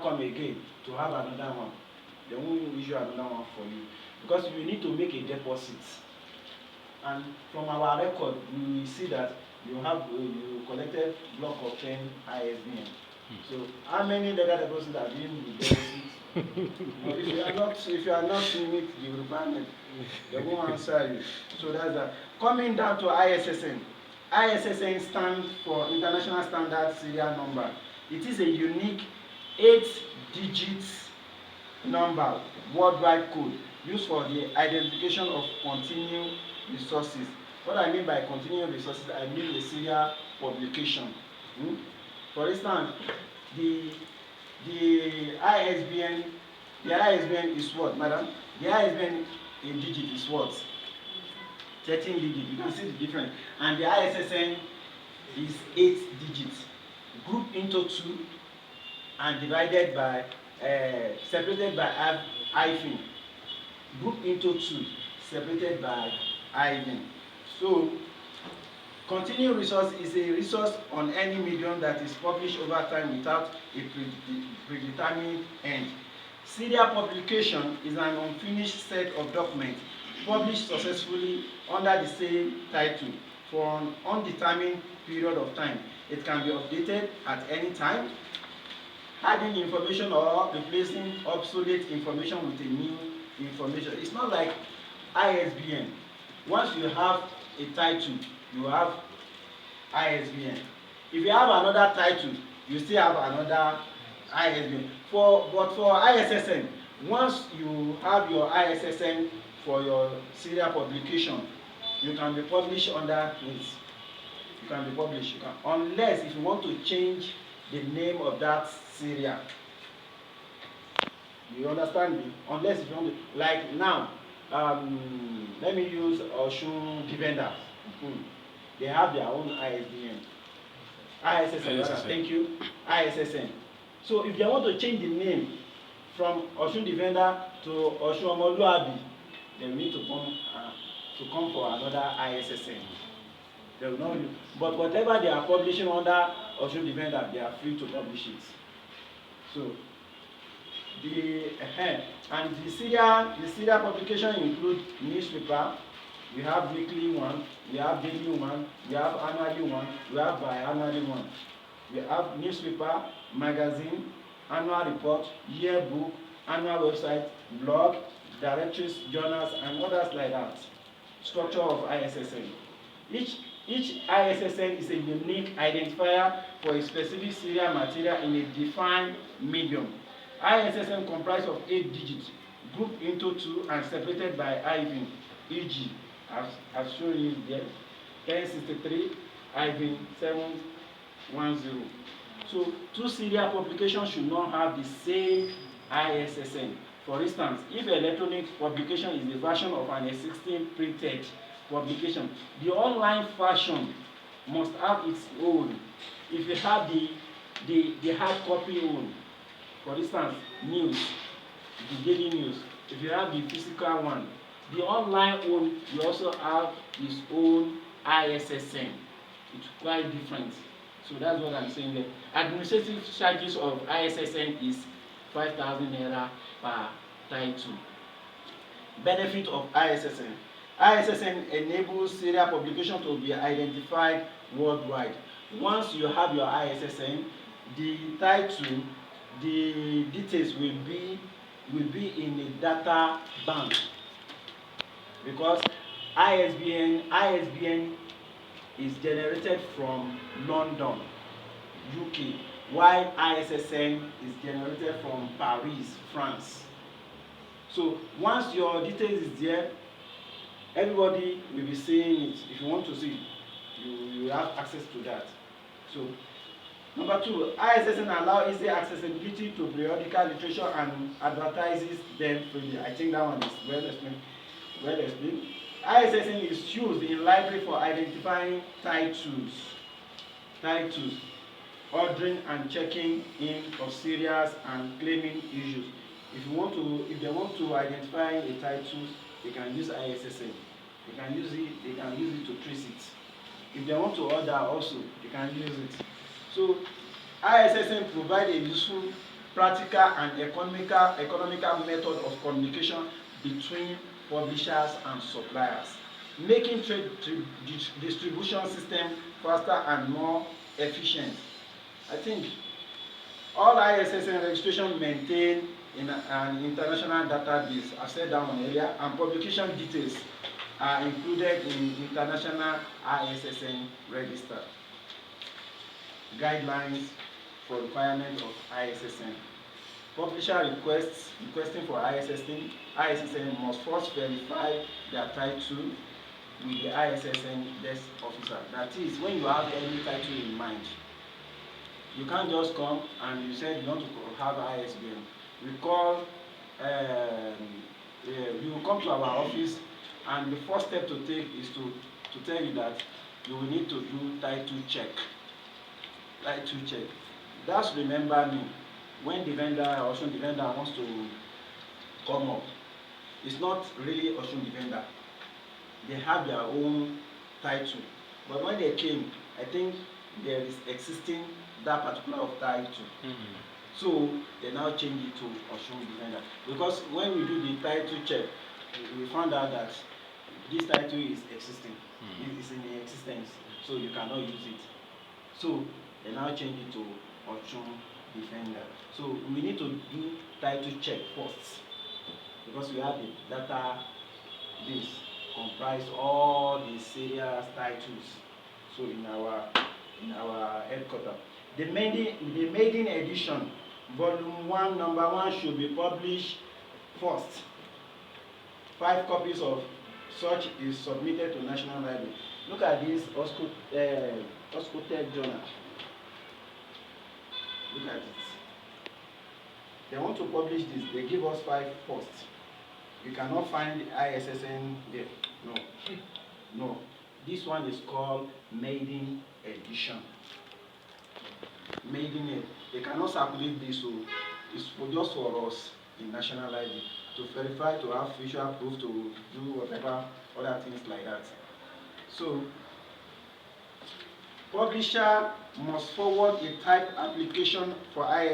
come again to have another one. They won't issue another one for you because you need to make a deposit. And from our record, we will see that you collected block of 10 ISBN. So how many legal deposits are being deposited? If you are not meet the requirement, they won't answer you. So that's that. Coming down to ISSN. ISSN stands for International Standard Serial Number. It is a unique 8-digit number, worldwide code, used for the identification of continuing resources. What I mean by continuing resources, I mean the serial publication. For instance, the ISBN is what, madam? The ISBN in digit is what? 13 digits. You can see the difference. And the ISSN is 8 digits, grouped into 2 and divided by, separated by hyphen. Grouped into 2, separated by hyphen. So, continuing resource is a resource on any medium that is published over time without a predetermined end. Serial publication is an unfinished set of documents published successfully under the same title for an undetermined period of time. It can be updated at any time, adding information or replacing obsolete information with a new information. It's not like ISBN. Once you have a title, you have ISBN. If you have another title, you still have another ISBN. But for ISSN, once you have your ISSN for your serial publication, you can be published under it. You can be published. Unless if you want to change the name of that serial. You understand me? Unless if you want to, like now, let me use Osun Defenders. They have their own ISBN. ISSN. Thank you. ISSN. So if they want to change the name from Osun Defender to Osun Omoluabi, they need to come for another ISSN. They will not use. But whatever they are publishing under Osun Defender, they are free to publish it. So the serial publication include newspaper. We have weekly one, we have daily one, we have annually one, we have biannually one. We have newspaper, magazine, annual report, yearbook, annual website, blog, directories, journals, and others like that. Structure of ISSN. Each ISSN is a unique identifier for a specific serial material in a defined medium. ISSN comprises of 8 digits, grouped into 2 and separated by hyphen, e.g. I've shown you there, 1063-710. So, 2 serial publications should not have the same ISSN. For instance, if electronic publication is the version of an existing printed publication, the online version must have its own. If you have the hard copy own, for instance, news, the daily news, if you have the physical one, the online one will also have its own ISSN. It's quite different. So that's what I'm saying there. Administrative charges of ISSN is 5,000 naira per title. Benefit of ISSN. ISSN enables serial publication to be identified worldwide. Once you have your ISSN, the title, the details will be in a data bank, because ISBN is generated from London, UK, while ISSN is generated from Paris, France. So once your details is there, everybody will be seeing it. If you want to see it, you have access to that. So number 2, ISSN allows easy accessibility to periodical literature and advertises them freely. I think that one is well explained. ISSN is used in library for identifying titles, ordering and checking in of serials and claiming issues. If they want to identify a title, they can use ISSN. They can use it to trace it. If they want to order also, they can use it. So ISSN provides a useful practical and economical method of communication between publishers and suppliers, making trade distribution system faster and more efficient. I think all ISSN registration maintain in an international database, I've said that one earlier, and publication details are included in international ISSN register. Guidelines for requirement of ISSN. Publisher requesting for ISSN must first verify their title with the ISSN desk officer. That is, when you have any title in mind, you can't just come and you said you want to have ISBN. You will come to our office, and the first step to take is to tell you that you will need to do title check. Title check. Just remember me, when the vendor, Osun the vendor, wants to come up, it's not really Osun the vendor. They have their own title. But when they came, I think there is existing that particular title. Mm-hmm. So they now change it to Osun the vendor. Because when we do the title check, we found out that this title is existing. Mm-hmm. It's in existence, so you cannot use it. So they now change it to Osun Defender. So we need to do title check first, because we have the database comprise all the serial titles. So in our headquarters, the maiden edition, volume 1, number 1 should be published first. 5 copies of such is submitted to National Library. Look at this Osogbo journal. Look at it. They want to publish this. They give us 5 first. You cannot find the ISSN there. No. No. This one is called maiden edition. Maiden edition. They cannot circulate this, so it's just for us in National Library to verify, to have visual proof, to do whatever other things like that. So, publisher must forward a type application for ISSN